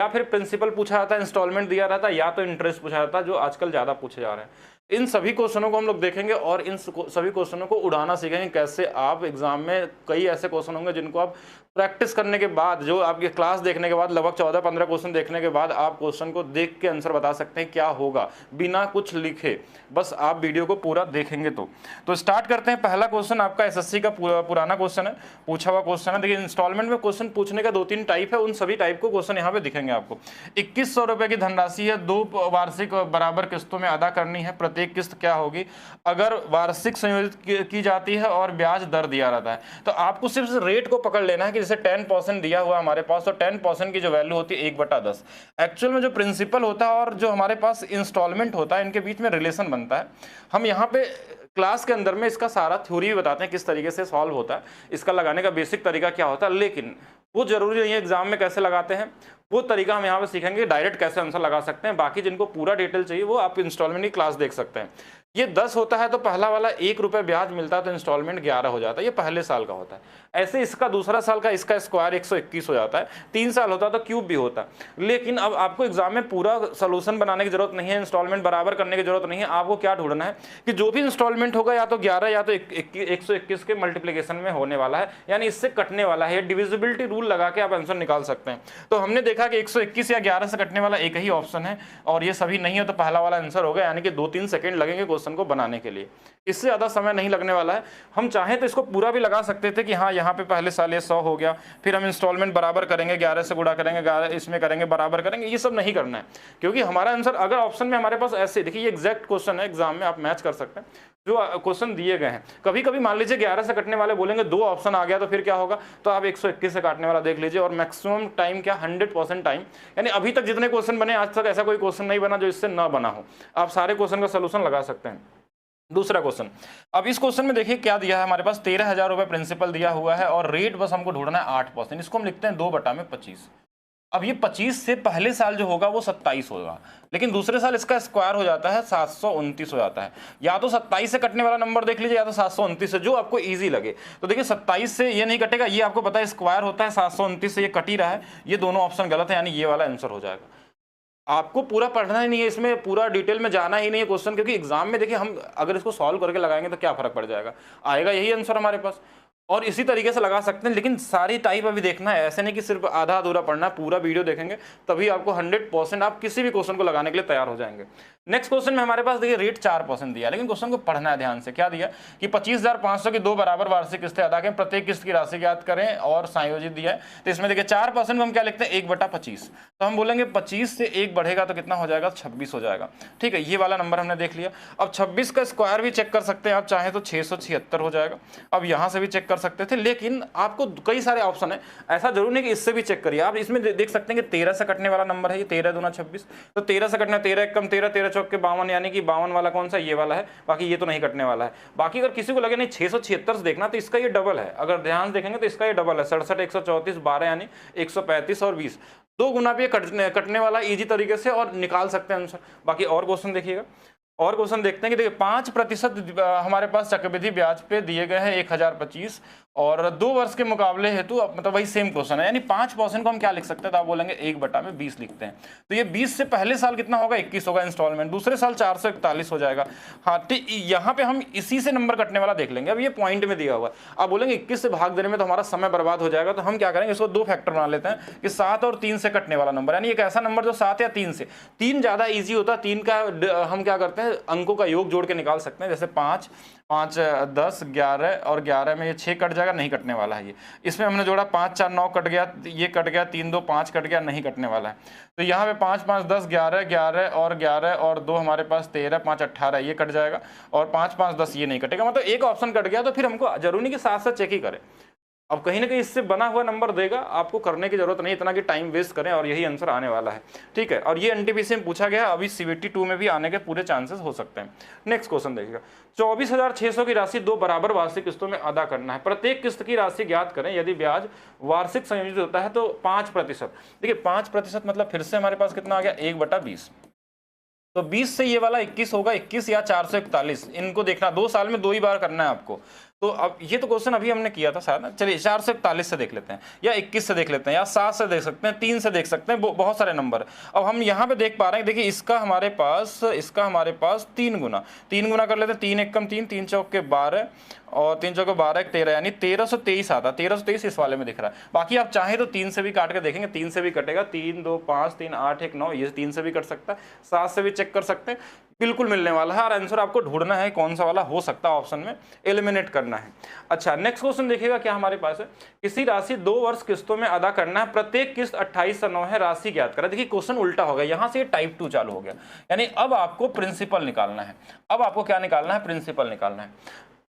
या फिर प्रिंसिपल पूछा जाता है, इंस्टॉलमेंट दिया रहता है, या तो इंटरेस्ट पूछा जाता है, जो आजकल ज़्यादा पूछे जा रहे हैं। इन सभी क्वेश्चनों को हम लोग देखेंगे और इन सभी क्वेश्चनों को उड़ाना सीखेंगे, कैसे आप एग्जाम में कई ऐसे क्वेश्चन होंगे जिनको आप प्रैक्टिस करने के बाद, जो आपकी क्लास देखने के बाद, लगभग 14-15 क्वेश्चन देखने के बाद आप क्वेश्चन को देख के आंसर बता सकते हैं क्या होगा, बिना कुछ लिखे, बस आप वीडियो को पूरा देखेंगे तो स्टार्ट करते हैं। पहला क्वेश्चन आपका एसएससी का पुराना क्वेश्चन है, पूछा हुआ क्वेश्चन है। देखिए, इंस्टॉलमेंट में क्वेश्चन पूछने का 2-3 टाइप है, उन सभी टाइप को क्वेश्चन यहाँ पे दिखेंगे आपको। 2100 रुपए की धनराशि है, 2 वार्षिक बराबर किस्तों में अदा करनी है, प्रत्येक किस्त क्या होगी अगर वार्षिक संयोजित की जाती है और ब्याज दर दिया रहता है। तो आपको सिर्फ रेट को पकड़ लेना है कि जैसे 10% दिया हुआ हमारे पास, तो 10% की जो वैल्यू होती है 1/10। एक्चुअल में जो प्रिंसिपल होता है और जो हमारे पास इंस्टॉलमेंट होता है, इनके बीच में रिलेशन बनता है। हम यहाँ पे क्लास के अंदर में इसका सारा थ्योरी भी बताते हैं किस तरीके से सॉल्व होता है, इसका लगाने का बेसिक तरीका क्या होता है, लेकिन वो जरूरी नहीं है एग्जाम में कैसे लगाते हैं, वो तरीका हम यहाँ पे सीखेंगे, डायरेक्ट कैसे आंसर लगा सकते हैं। बाकी जिनको पूरा डिटेल चाहिए वो आप इंस्टॉलमेंट की क्लास देख सकते हैं। ये 10 होता है तो पहला वाला 1 रुपये ब्याज मिलता है, तो इंस्टॉलमेंट 11 हो जाता है, ये पहले साल का होता है। ऐसे इसका दूसरा साल का, इसका स्क्वायर 121 हो जाता है। 3 साल होता है तो क्यूब भी होता है। लेकिन अब आपको एग्जाम में पूरा सोल्यूशन बनाने की जरूरत नहीं है, इंस्टॉलमेंट बराबर करने की जरूरत नहीं है। आपको क्या ढूंढना है कि जो भी इंस्टॉलमेंट होगा या तो 11 या तो 121 के मल्टीप्लीकेशन में होने वाला है, यानी इससे कटने वाला है। डिविजिबिलिटी रूल लगा के आप आंसर निकाल सकते हैं। तो हमने देखा कि 121 या 11 से कटने वाला एक ही ऑप्शन है और ये सभी नहीं है, तो पहला वाला आंसर होगा, यानी कि 2-3 सेकंड लगेंगे क्वेश्चन को बनाने के लिए, इससे ज्यादा समय नहीं लगने वाला है। हम चाहें तो इसको पूरा भी लगा सकते थे कि हाँ यहाँ पे पहले साल 100 हो गया, फिर हम इंस्टॉलमेंट बराबर करेंगे, 11 से गुणा करेंगे, 11 इसमें करेंगे, बराबर करेंगे, ये सब नहीं करना है। क्योंकि हमारा आंसर अगर ऑप्शन में हमारे पास ऐसे, देखिए ये एग्जैक्ट क्वेश्चन है, एग्जाम में आप मैच कर सकते हैं जो क्वेश्चन दिए गए हैं। कभी कभी मान लीजिए 11 से कटने वाले बोलेंगे, 2 ऑप्शन आ गया तो फिर क्या होगा, तो आप 121 से काटने वाला देख लीजिए। और मैक्सिमम टाइम क्या, 100% टाइम, यानी अभी तक जितने क्वेश्चन बने आज तक ऐसा कोई क्वेश्चन नहीं बना जो इससे ना बना हो। आप सारे क्वेश्चन का सोल्यूशन लगा सकते हैं। दूसरा क्वेश्चन, अब इस क्वेश्चन में देखिए क्या दिया है हमारे पास, 13,000 रुपए प्रिंसिपल दिया हुआ है और रेट बस हमको ढूंढना है 8%। इसको हम लिखते हैं 2/25। अब ये 25 से पहले साल जो होगा वो 27 होगा, लेकिन दूसरे साल इसका स्क्वायर हो जाता है 729 हो जाता है। या तो 27 से कटने वाला नंबर देख लीजिए या तो 729 से, जो आपको इजी लगे। तो देखिए 27 से ये नहीं कटेगा, ये आपको पता है स्क्वायर होता है, 729 से ये कट ही रहा है, ये दोनों ऑप्शन गलत है, यानी ये वाला आंसर हो जाएगा। आपको पूरा पढ़ना ही नहीं है, इसमें पूरा डिटेल में जाना ही नहीं है क्वेश्चन, क्योंकि एग्जाम में देखिए हम अगर इसको सॉल्व करके लगाएंगे तो क्या फर्क पड़ जाएगा, आएगा यही आंसर हमारे पास। और इसी तरीके से लगा सकते हैं, लेकिन सारी टाइप अभी देखना है, ऐसे नहीं कि सिर्फ आधा अधूरा पढ़ना है, पूरा वीडियो देखेंगे तभी आपको 100% आप किसी भी क्वेश्चन को लगाने के लिए तैयार हो जाएंगे। नेक्स्ट क्वेश्चन में हमारे पास देखिए रेट 4% दिया, लेकिन क्वेश्चन को पढ़ना है ध्यान से। क्या दिया कि 25,500 की 2 बराबर वार्षिक किस्तें अदा करें, प्रत्येक किस्त की राशि ज्ञात करें और संयोजित दिया है। तो इसमें देखिए 4% को हम क्या लिखते हैं, 1/25। तो हम बोलेंगे 25 से 1 बढ़ेगा तो कितना हो जाएगा, 26 हो जाएगा। ठीक है, ये वाला नंबर हमने देख लिया। अब 26 का स्क्वायर भी चेक कर सकते हैं आप चाहें तो, 676 हो जाएगा। अब यहाँ से भी चेक कर सकते थे, लेकिन आपको कई सारे ऑप्शन है, ऐसा जरूर नहीं कि इससे भी चेक करिए। आप इसमें देख सकते हैं कि 13 से कटने वाला नंबर है, ये 13 दूना 26, तो 13 से कटना, 13 कम 13, 13 चौक के 52, यानी कि 52 वाला कौन सा, ये वाला है। बाकी ये तो नहीं कटने वाला है। बाकी अगर किसी को लगे नहीं 676 से देखना, तो इसका ये डबल है, अगर ध्यान देखेंगे तो इसका ये डबल है, 67, 134, 12 यानी 135 और 20, 2 गुना भी कटने वाला इजी तरीके से और निकाल सकते हैं आंसर। बाकी और क्वेश्चन देखिएगा, और क्वेश्चन देखते हैं कि देखिए 5% हमारे पास चक्रवृद्धि ब्याज पे दिए गए हैं 1025 और 2 वर्ष के मुकाबले हेतु, मतलब वही सेम क्वेश्चन है, यानी 5% को हम क्या लिख सकते हैं, तो आप बोलेंगे 1/20 लिखते हैं। तो ये 20 से पहले साल कितना होगा, 21 होगा इंस्टॉलमेंट, दूसरे साल 441 हो जाएगा। हाँ, तो यहाँ पे हम इसी से नंबर कटने वाला देख लेंगे। अब ये पॉइंट में दिया हुआ है, आप बोलेंगे 21 से भाग देने में तो हमारा समय बर्बाद हो जाएगा, तो हम क्या करेंगे, इसको 2 फैक्टर बना लेते हैं कि 7 और 3 से कटने वाला नंबर, यानी एक ऐसा नंबर जो 7 या 3 से, 3 ज्यादा ईजी होता है, 3 का हम क्या करते हैं, अंकों का योग जोड़ के निकाल सकते हैं। जैसे 5, 5, 10, 11 और 11 में ये 6 कट जाएगा, नहीं कटने वाला है ये। इसमें हमने जोड़ा 5, 4, 9 कट गया, ये कट गया, 3, 2, 5 कट गया, नहीं कटने वाला है। तो यहाँ पे 5, 5, 10, 11, 11 और 11 और 2 हमारे पास 13, 5, 18 ये कट जाएगा और 5, 5, 10 ये नहीं कटेगा, मतलब एक ऑप्शन कट गया। तो फिर हमको जरूरी नहीं कि साथ साथ चेक ही करें, अब कहीं ना कहीं इससे बना हुआ नंबर देगा, आपको करने की जरूरत नहीं इतना कि टाइम वेस्ट करें, और यही आंसर आने वाला है। ठीक है, और ये एनटीपीसी में पूछा गया, अभी सीबीटी 2 में भी आने के पूरे चांसेस हो सकते हैं। नेक्स्ट क्वेश्चन देखिएगा, 24,600 की राशि 2 बराबर वार्षिक किस्तों में अदा करना है, प्रत्येक किस्त की राशि ज्ञात करें, यदि ब्याज वार्षिक संयोजित होता है तो 5%। देखिए 5% मतलब फिर से हमारे पास कितना आ गया, 1/20। तो 20 से ये वाला 21 होगा, 21 या 441, इनको देखना, 2 साल में 2 ही बार करना है आपको। तो अब ये तो क्वेश्चन अभी हमने किया था शायद ना। चलिए 441 से देख लेते हैं, या 21 से देख लेते हैं, या 7 से देख सकते हैं, 3 से देख सकते हैं, बहुत सारे नंबर। अब हम यहाँ पे देख पा रहे हैं, देखिए इसका हमारे पास 3 गुना कर लेते हैं। 3 एक कम 3, 3 चौक के 12 और 3 चौक 12 13, यानी 1323 आता है। 1323 इस वाले में दिख रहा है। बाकी आप चाहे तो 3 से भी काट के देखेंगे, 3 से भी कटेगा। 3 2 5 3 8 1 9, ये 3 से भी कट सकता है, 7 से भी चेक कर सकते हैं, बिल्कुल मिलने वाला है। और आंसर आपको ढूंढना है कौन सा वाला हो सकता है, ऑप्शन में एलिमिनेट करना है। अच्छा, नेक्स्ट क्वेश्चन देखिएगा क्या हमारे पास है। किसी राशि 2 वर्ष किस्तों में अदा करना है, प्रत्येक किस्त 28 से 9 है, राशि ज्ञात करें। देखिए क्वेश्चन उल्टा हो गया, यहां से टाइप 2 चालू हो गया, यानी अब आपको प्रिंसिपल निकालना है। अब आपको क्या निकालना है, प्रिंसिपल निकालना है।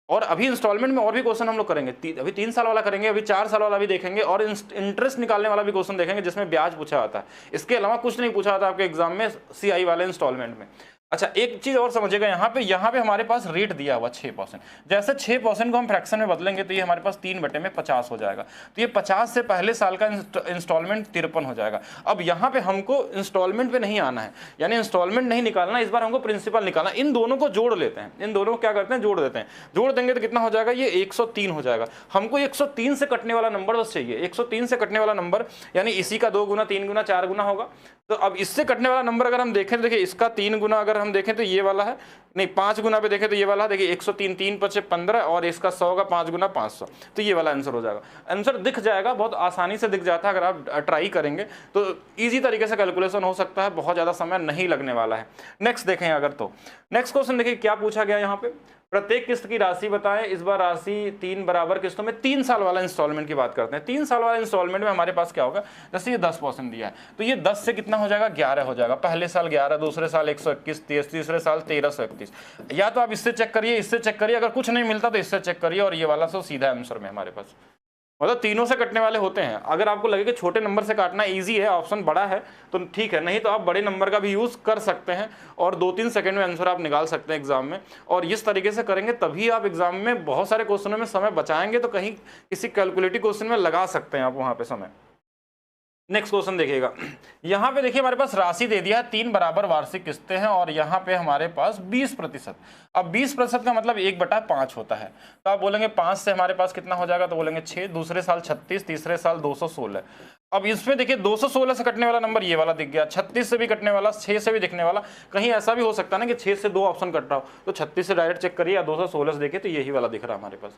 और अभी इंस्टॉलमेंट में और भी क्वेश्चन हम लोग करेंगे, अभी 3 साल वाला करेंगे, अभी 4 साल वाला भी देखेंगे, और इंटरेस्ट निकालने वाला भी क्वेश्चन देखेंगे जिसमें ब्याज पूछा जाता है। इसके अलावा कुछ नहीं पूछा जाता आपके एग्जाम में सीआई वाले इंस्टॉलमेंट में। अच्छा, एक चीज और समझिएगा, यहाँ पे हमारे पास रेट दिया हुआ 6%। जैसे 6% को हम फ्रैक्शन में बदलेंगे तो ये हमारे पास 3/50 हो जाएगा। तो ये 50 से पहले साल का इंस्टॉलमेंट 53 हो जाएगा। अब यहाँ पे हमको इंस्टॉलमेंट पे नहीं आना है, यानी इंस्टॉलमेंट नहीं निकालना, इस बार हमको प्रिंसिपल निकालना। इन दोनों को जोड़ लेते हैं, इन दोनों को क्या करते हैं, जोड़ देते हैं। जोड़ देंगे तो कितना हो जाएगा, ये 103 हो जाएगा। हमको 103 से कटने वाला नंबर बस चाहिए, 103 से कटने वाला नंबर, यानी इसी का 2 गुना 3 गुना 4 गुना होगा। तो अब इससे कटने वाला नंबर अगर हम देखें, देखिए इसका 3 गुना अगर हम देखें तो ये वाला है, नहीं 5 गुना पे देखें तो ये वाला है। देखिए 103, 3 × 15 और इसका 100 का 5 गुना 500, तो ये वाला आंसर हो जाएगा। आंसर दिख जाएगा, बहुत आसानी से दिख जाता है। अगर आप ट्राई करेंगे तो ईजी तरीके से कैलकुलेशन हो सकता है, बहुत ज़्यादा समय नहीं लगने वाला है। नेक्स्ट देखें अगर तो नेक्स्ट क्वेश्चन देखिए क्या पूछा गया यहाँ पे, प्रत्येक किस्त की राशि बताएं। इस बार राशि 3 बराबर किस्तों में 3 साल वाला इंस्टॉलमेंट की बात करते हैं। 3 साल वाला इंस्टॉलमेंट में हमारे पास क्या होगा, जैसे ये 10% दिया है तो ये 10 से कितना हो जाएगा, 11 हो जाएगा। पहले साल 11, दूसरे साल 121, तीसरे साल 1331। या तो आप इससे चेक करिए, इससे चेक करिए, अगर कुछ नहीं मिलता तो इससे चेक करिए, और ये वाला तो सीधा आंसर में हमारे पास, मतलब तीनों से कटने वाले होते हैं। अगर आपको लगे कि छोटे नंबर से काटना इजी है, ऑप्शन बड़ा है, तो ठीक है, नहीं तो आप बड़े नंबर का भी यूज़ कर सकते हैं और 2-3 सेकंड में आंसर आप निकाल सकते हैं एग्जाम में। और इस तरीके से करेंगे तभी आप एग्जाम में बहुत सारे क्वेश्चनों में समय बचाएंगे, तो कहीं किसी कैलकुलेटिव क्वेश्चन में लगा सकते हैं आप वहाँ पर समय। नेक्स्ट क्वेश्चन देखिएगा, यहाँ पे देखिए हमारे पास राशि दे दिया है, 3 बराबर वार्षिक किस्तें हैं, और यहाँ पे हमारे पास 20%। अब 20% का मतलब 1/5 होता है। तो आप बोलेंगे 5 से हमारे पास कितना हो जाएगा, तो बोलेंगे 6, दूसरे साल 36, तीसरे साल 216। अब इसमें देखिए 216 से कटने वाला नंबर ये वाला दिख गया, 36 से भी कटने वाला, 6 से भी दिखने वाला। कहीं ऐसा भी हो सकता है ना कि 6 से 2 ऑप्शन कट रहा हो, तो 36 से डायरेक्ट चेक करिए, या 216 से देखिए तो यही वाला दिख रहा है हमारे पास।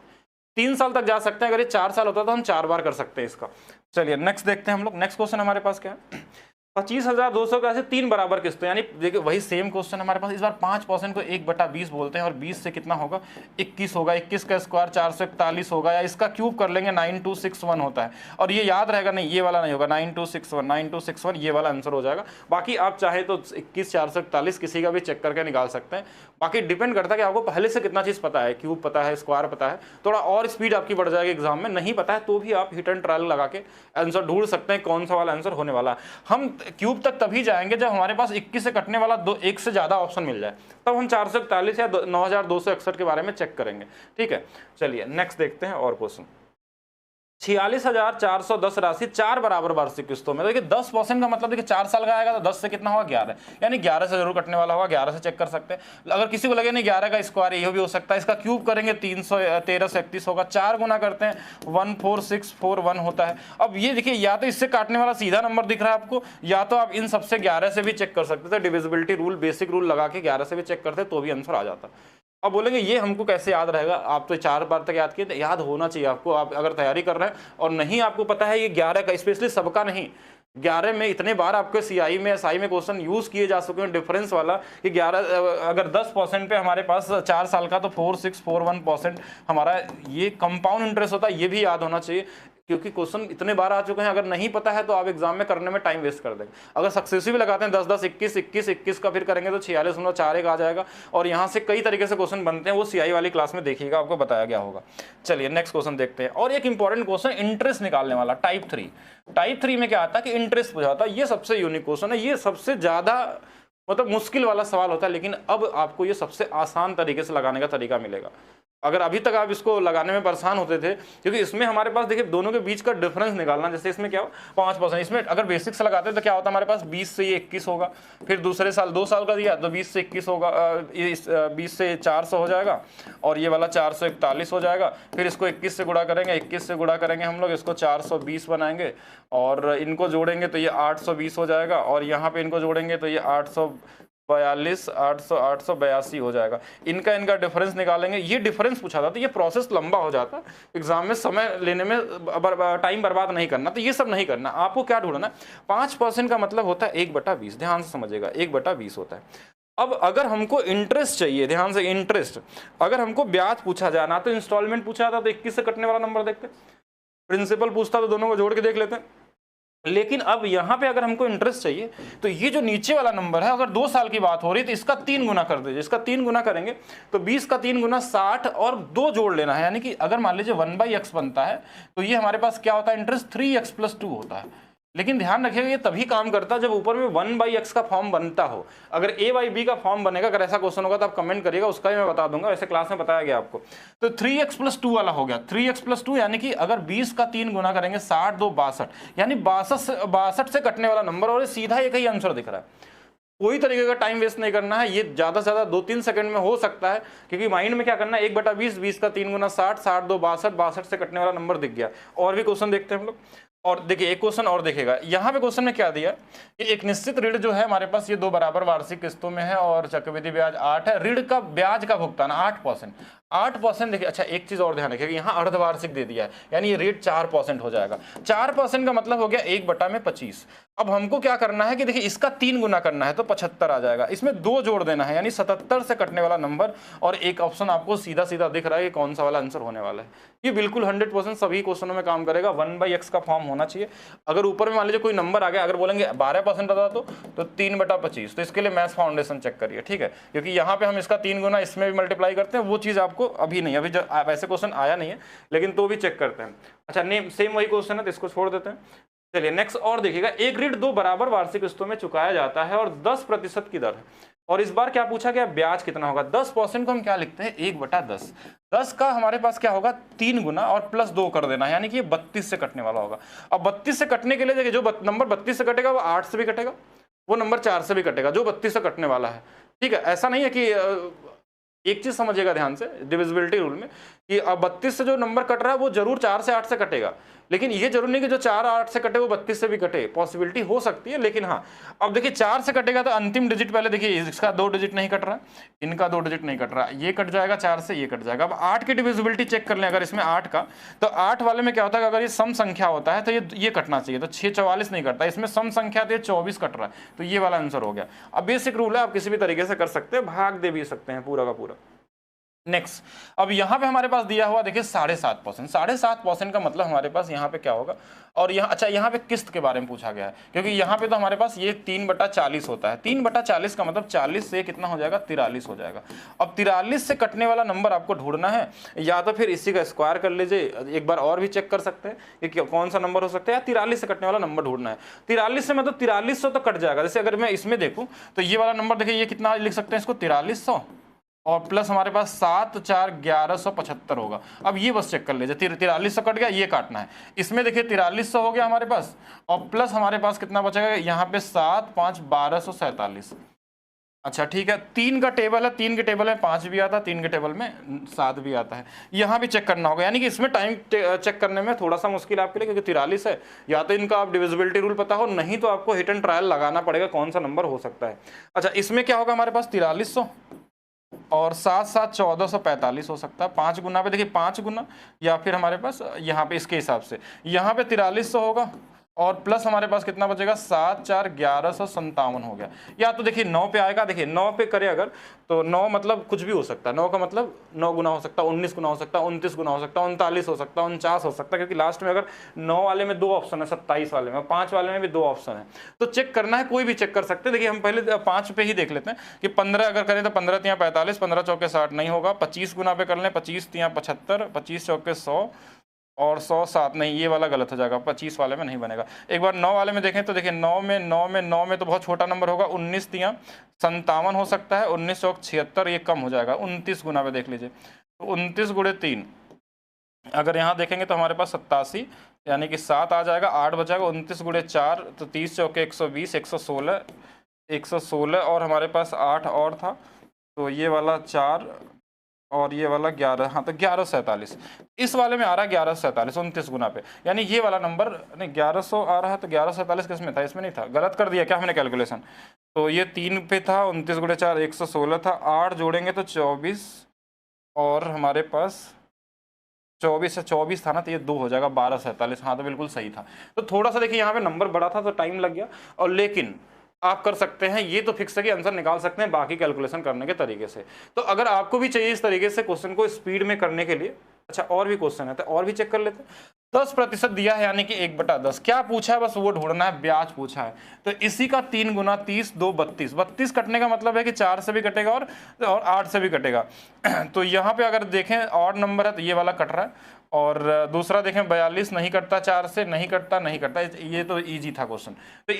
3 साल तक जा सकते हैं, अगर ये 4 साल होता तो हम 4 बार कर सकते हैं इसका। चलिए नेक्स्ट देखते हैं हम लोग। नेक्स्ट क्वेश्चन हमारे पास क्या है, 25,200 का ऐसे 3 बराबर किस्त, यानी देखिए वही सेम क्वेश्चन हमारे पास। इस बार 5% को 1/20 बोलते हैं, और 20 से कितना होगा, 21 होगा। 21 का स्क्वायर 441 होगा, या इसका क्यूब कर लेंगे, 9261 होता है। और ये याद रहेगा, नहीं ये वाला नहीं होगा, 9261 ये वाला आंसर हो जाएगा। बाकी आप चाहे तो 21 441 किसी का भी चेक करके निकाल सकते हैं। बाकी डिपेंड करता है कि आपको पहले से कितना चीज़ पता है, क्यूब पता है, स्क्वायर पता है, थोड़ा और स्पीड आपकी बढ़ जाएगी एग्जाम में। नहीं पता है तो भी आप हिट एंड ट्रायल लगा के आंसर ढूंढ सकते हैं कौन सा वाला आंसर होने वाला है। हम क्यूब तक तभी जाएंगे जब हमारे पास 21 से कटने वाला 1 से ज़्यादा ऑप्शन मिल जाए, तब हम 441 या 9261 के बारे में चेक करेंगे। ठीक है, चलिए नेक्स्ट देखते हैं और क्वेश्चन। 46,410 राशि 4 बराबर वार्षिक किस्तों में। देखिए 10% का मतलब देखिए 4 साल का आएगा तो 10 से कितना होगा, 11, यानी 11 से जरूर कटने वाला होगा। 11 से चेक कर सकते हैं। अगर किसी को लगे नहीं 11 का स्क्वायर ये भी हो सकता है, इसका क्यूब करेंगे 13 से 31 होगा। 4 गुना करते हैं 14641 होता है। अब ये देखिए या तो इससे काटने वाला सीधा नंबर दिख रहा है आपको, या तो आप इन सबसे 11 से भी चेक कर सकते थे। डिविजिबिलिटी रूल, बेसिक रूल लगा के 11 से भी चेक करते तो भी आंसर आ जाता। अब बोलेंगे ये हमको कैसे याद रहेगा, आप तो 4 बार तक याद किए, तो याद होना चाहिए आपको। आप अगर तैयारी कर रहे हैं और नहीं आपको पता है ये 11 का, स्पेशली सबका नहीं, 11 में इतने बार आपके सीआई में एसआई में क्वेश्चन यूज किए जा चुके हैं डिफरेंस वाला कि 11 अगर 10% पे हमारे पास 4 साल का तो 4641% हमारा ये कंपाउंड इंटरेस्ट होता है। ये भी याद होना चाहिए क्योंकि क्वेश्चन इतने बार आ चुके हैं। अगर नहीं पता है तो आप एग्जाम में करने में टाइम वेस्ट कर देंगे। अगर सक्सेसिव लगाते हैं 10 10 21 21 21 का फिर करेंगे तो 46.41 आ जाएगा। और यहाँ से कई तरीके से क्वेश्चन बनते हैं, वो सीआई वाली क्लास में देखिएगा, आपको बताया गया होगा। चलिए नेक्स्ट क्वेश्चन देखते हैं। और एक इंपॉर्टेंट क्वेश्चन इंटरेस्ट निकालने वाला, टाइप 3। टाइप 3 में क्या आता है कि इंटरेस्ट पूछा होता है। ये सबसे यूनिक क्वेश्चन है, ये सबसे ज्यादा मतलब मुश्किल वाला सवाल होता है, लेकिन अब आपको ये सबसे आसान तरीके से लगाने का तरीका मिलेगा। अगर अभी तक आप इसको लगाने में परेशान होते थे, क्योंकि इसमें हमारे पास देखिए दोनों के बीच का डिफरेंस निकालना, जैसे इसमें क्या हो 5%, इसमें अगर बेसिक से लगाते तो क्या होता हमारे पास 20 से ये 21 होगा, फिर दूसरे साल 2 साल का दिया तो 20 से 21 होगा, 20 से 400 हो जाएगा, और ये वाला 441 हो जाएगा, फिर इसको 21 से गुणा करेंगे, 21 से गुणा करेंगे हम लोग, इसको 420 बनाएंगे, और इनको जोड़ेंगे तो ये 820 हो जाएगा, और यहाँ पे इनको जोड़ेंगे तो ये 842 882 हो जाएगा। इनका डिफरेंस निकालेंगे, ये डिफरेंस पूछा था तो ये प्रोसेस लंबा हो जाता, एग्जाम में समय लेने में टाइम बर्बाद नहीं करना, तो ये सब नहीं करना। आपको क्या ढूंढना है, 5% का मतलब होता है 1/20, ध्यान से समझिएगा, 1/20 होता है। अब अगर हमको इंटरेस्ट चाहिए, ध्यान से, इंटरेस्ट, अगर हमको ब्याज पूछा जाए ना, तो इंस्टॉलमेंट पूछा था तो 21 से कटने वाला नंबर देखते, प्रिंसिपल पूछता तो दोनों को जोड़ के देख लेते हैं। लेकिन अब यहाँ पे अगर हमको इंटरेस्ट चाहिए तो ये जो नीचे वाला नंबर है, अगर 2 साल की बात हो रही तो इसका 3 गुना कर दीजिए, इसका 3 गुना करेंगे तो 20 का 3 गुना 60 और 2 जोड़ लेना है, यानी कि अगर मान लीजिए 1/x बनता है तो ये हमारे पास क्या होता है, इंटरेस्ट 3x + 2 होता है। लेकिन ध्यान रखिएगा ये तभी काम करता है जब ऊपर में 1/x का फॉर्म बनता हो। अगर a/b का फॉर्म बनेगा, अगर ऐसा क्वेश्चन होगा तो आप कमेंट करिएगा, उसका ही मैं बता दूंगा, वैसे क्लास में बताया गया आपको। तो 3x + 2 वाला हो गया, 3x + 2 यानी कि अगर 20 का 3 गुना करेंगे 60 2 62, यानी 62 से कटने वाला नंबर, और ये सीधा एक ही आंसर दिख रहा है। कोई तरीके का टाइम वेस्ट नहीं करना है, ये ज्यादा से ज्यादा 2-3 सेकंड में हो सकता है, क्योंकि माइंड में क्या करना है, 1/20, 20 का 3 गुना 60, 60 2 62, 62 से कटने वाला नंबर दिख गया। और भी क्वेश्चन देखते हैं हम लोग, और देखिए एक क्वेश्चन और देखेगा, यहाँ पे क्वेश्चन में क्या दिया कि एक निश्चित ऋण जो है हमारे पास, ये 2 बराबर वार्षिक किस्तों में है, और चक्रवृद्धि ब्याज 8 है, ऋण का ब्याज का भुगतान 8%। 8% देखिए, अच्छा एक चीज और ध्यान रखिएगा, यहाँ अर्धवार्षिक दे दिया है, यानी ये रेट 4% हो जाएगा। 4% का मतलब हो गया 1/25। अब हमको क्या करना है कि देखिए इसका 3 गुना करना है तो 75 आ जाएगा, इसमें 2 जोड़ देना है, यानी 77 से कटने वाला नंबर, और एक ऑप्शन आपको सीधा सीधा दिख रहा है कि कौन सा वाला आंसर होने वाला है। ये बिल्कुल 100% सभी क्वेश्चनों में काम करेगा। 1/x का फॉर्म होना चाहिए। अगर ऊपर में मान लीजिए कोई नंबर आ गया, अगर बोलेंगे 12% बता दो तो 3/25, तो इसके लिए मैथ्स फाउंडेशन चेक करिए, ठीक है, क्योंकि यहाँ पे हम इसका 3 गुना इसमें भी मल्टीप्लाई करते हैं, वो चीज़ आपको अभी नहीं, अभी वैसे क्वेश्चन आया नहीं है, लेकिन तो भी चेक करते हैं। अच्छा नेम सेम वही क्वेश्चन है तो इसको छोड़ देते हैं। चलिए नेक्स्ट और देखिएगा, एक ऋण 2 बराबर वार्षिक किस्तों में चुकाया जाता है और 10% की दर है, और इस बार क्या पूछा गया, ब्याज कितना होगा। 10% को हम क्या लिखते हैं, 1/10। 10 का हमारे पास क्या होगा, 3 गुना और +2 कर देना, यानी कि ये 32 से कटने वाला होगा। अब 32 से कटने के लिए देखिए, जो नंबर 32 से कटेगा वो 8 से भी कटेगा, वो नंबर 4 से भी कटेगा, जो 32 से कटने वाला है, ठीक है। ऐसा नहीं है कि एक चीज समझिएगा ध्यान से डिविजिबिलिटी रूल में, कि अब 32 से जो नंबर कट रहा है वो जरूर 4 से 8 से कटेगा, लेकिन ये जरूर नहीं कि जो 4 8 से कटे वो 32 से भी कटे, पॉसिबिलिटी हो सकती है। लेकिन हाँ, अब देखिए 4 से कटेगा तो अंतिम डिजिट पहले देखिए, इसका 2 डिजिट नहीं कट रहा, इनका 2 डिजिट नहीं कट रहा, ये कट जाएगा 4 से, ये कट जाएगा। अब 8 की डिविजिबिलिटी चेक कर लें, अगर इसमें 8 का, तो 8 वाले में क्या होता है, अगर ये सम संख्या होता है तो ये कटना चाहिए, तो 6 44 नहीं कटता, इसमें सम संख्या तो 24 कट रहा है, तो ये वाला आंसर हो गया। अब बेसिक रूल है, आप किसी भी तरीके से कर सकते हैं, भाग दे भी सकते हैं पूरा का पूरा। नेक्स्ट, अब यहाँ पे हमारे पास दिया हुआ देखिए 7.5%। 7.5% का मतलब हमारे पास यहाँ पे क्या होगा, और यहाँ अच्छा यहाँ पे किस्त के बारे में पूछा गया है, क्योंकि यहाँ पे तो हमारे पास ये 3/40 होता है। 3/40 का मतलब 40 से कितना हो जाएगा, 43 हो जाएगा। अब 43 से कटने वाला नंबर आपको ढूंढना है, या तो फिर इसी का स्क्वायर कर लीजिए, एक बार और भी चेक कर सकते हैं कि कौन सा नंबर हो सकता है, या 43 से कटने वाला नंबर ढूंढना है। 43 से मतलब 4300 तो कट जाएगा। जैसे अगर मैं इसमें देखूँ तो ये वाला नंबर देखिए, ये कितना लिख सकते हैं इसको, 4300 और प्लस हमारे पास 7 4 1175 होगा। अब ये बस चेक कर लीजिए, 4300 कट गया, ये काटना है। इसमें देखिए 4300 हो गया हमारे पास, और प्लस हमारे पास कितना बचेगा यहाँ पे 7 5 1247। अच्छा ठीक है, 3 का टेबल है, 3 के टेबल में 5 भी आता है, 3 के टेबल में 7 भी आता है। यहाँ भी चेक करना होगा, यानी कि इसमें टाइम चेक करने में थोड़ा सा मुश्किल आपके लिए, क्योंकि 43 है। या तो इनका आप डिविजिबिलिटी रूल पता हो, नहीं तो आपको हिट एंड ट्रायल लगाना पड़ेगा कौन सा नंबर हो सकता है। अच्छा इसमें क्या होगा हमारे पास, 4300 और 7 7 1445 हो सकता है। 5 गुना पे देखिए 5 गुना, या फिर हमारे पास यहाँ पे इसके हिसाब से यहाँ पे 4300 होगा, और प्लस हमारे पास कितना बचेगा, 7 4 1157 हो गया। या तो देखिए 9 पे आएगा, देखिए 9 पे करे अगर तो 9 मतलब कुछ भी हो सकता है। 9 का मतलब 9 गुना हो सकता है, 19 गुना हो सकता है, 29 गुना हो सकता है, 39 हो सकता है, 49 हो सकता है, क्योंकि लास्ट में अगर 9 वाले में 2 ऑप्शन है, 27 वाले में, 5 वाले में भी 2 ऑप्शन है। तो चेक करना है, कोई भी चेक कर सकते हैं। देखिए हम पहले 5 पे ही देख लेते हैं कि 15 अगर करें तो 15 3 45, 15 चौके 60 नहीं होगा। 25 गुना पे कर लें, 25 3 75, 25 चौके 100 और 100 7 नहीं, ये वाला गलत हो जाएगा, 25 वाले में नहीं बनेगा। एक बार 9 वाले में देखें तो देखिए 9 में तो बहुत छोटा नंबर होगा, 19 3 57 हो सकता है, 19 चौक 76, ये कम हो जाएगा। 29 गुना पे देख लीजिए, तो 29 गुणे 3, अगर यहाँ देखेंगे तो हमारे पास 87, यानी कि 7 आ जाएगा, 8 बचाएगा। 29 गुणे 4 तो 30 चौके 120, 116 और हमारे पास 8 और था, तो ये वाला 4 और ये वाला 11, हाँ तो 1147 इस वाले में आ रहा है। 1147 29 गुना पे, यानी ये वाला नंबर नहीं 1100 आ रहा है, तो 1147 किस में था? इसमें नहीं था, गलत कर दिया क्या हमने कैलकुलेशन? तो ये 3 पे था, 29 गुणे 4 116 था, 8 जोड़ेंगे तो 24 और हमारे पास 24 से 24 था ना, तो ये 2 हो जाएगा 1247। हाँ तो बिल्कुल सही था। तो थोड़ा सा देखिए यहाँ पे नंबर बड़ा था तो टाइम लग गया, और लेकिन आप कर सकते हैं, ये तो फिक्स है कि आंसर निकाल सकते हैं बाकी कैलकुलेशन करने के तरीके से। तो अगर आपको भी चाहिए इस तरीके से क्वेश्चन को स्पीड में करने के लिए, अच्छा और भी क्वेश्चन है तो और भी चेक कर लेते हैं। 10% दिया है यानी कि 1/10, क्या पूछा है बस वो ढूंढना है, ब्याज पूछा है। तो इसी का 3 गुना 30 2 32, 32 कटने का मतलब है कि 4 से भी कटेगा और 8 से भी कटेगा। तो यहाँ पे अगर देखें ऑड नंबर है तो ये वाला कट रहा है, और दूसरा देखें 42 नहीं कटता, 4 से नहीं कटता, ये तो ईजी था क्वेश्चन। तो